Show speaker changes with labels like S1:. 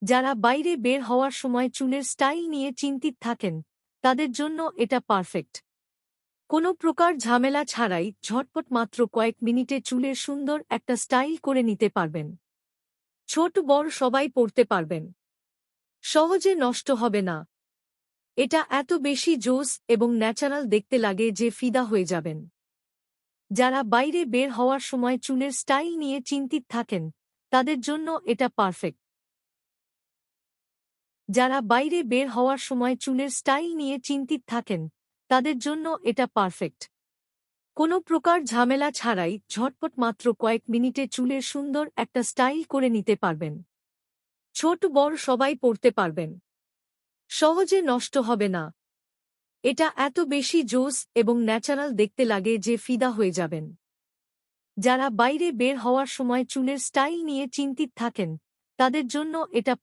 S1: যারা বাইরে বের হওয়ার সময় চুলের স্টাইল নিয়ে চিন্তিত থাকেন, তাদের জন্য এটা পারফেক্ট। কোনো প্রকার ঝামেলা ছাড়াই ঝটপট মাত্র কয়েক মিনিটে চুলের সুন্দর একটা স্টাইল করে নিতে পারবেন। ছোট বড় সবাই পরতে পারবেন। সহজে নষ্ট হবে না। এটা এত বেশি জোস এবং ন্যাচারাল দেখতে লাগে যে ফিদা হয়ে যাবেন। যারা বাইরে বের হওয়ার সময় চুলের স্টাইল নিয়ে চিন্তিত থাকেন, তাদের জন্য এটা পারফেক্ট। যারা বাইরে বের হওয়ার সময় চুলের স্টাইল নিয়ে চিন্তিত থাকেন, তাদের জন্য এটা পারফেক্ট। কোনো প্রকার ঝামেলা ছাড়াই ঝটপট মাত্র কয়েক মিনিটে চুলের সুন্দর একটা স্টাইল করে নিতে পারবেন। ছোট বড় সবাই পরতে পারবেন। সহজে নষ্ট হবে না। এটা এত বেশি জোস এবং ন্যাচারাল দেখতে লাগে যে ফিদা হয়ে যাবেন। যারা বাইরে বের হওয়ার সময় চুলের স্টাইল নিয়ে চিন্তিত থাকেন, তাদের জন্য এটা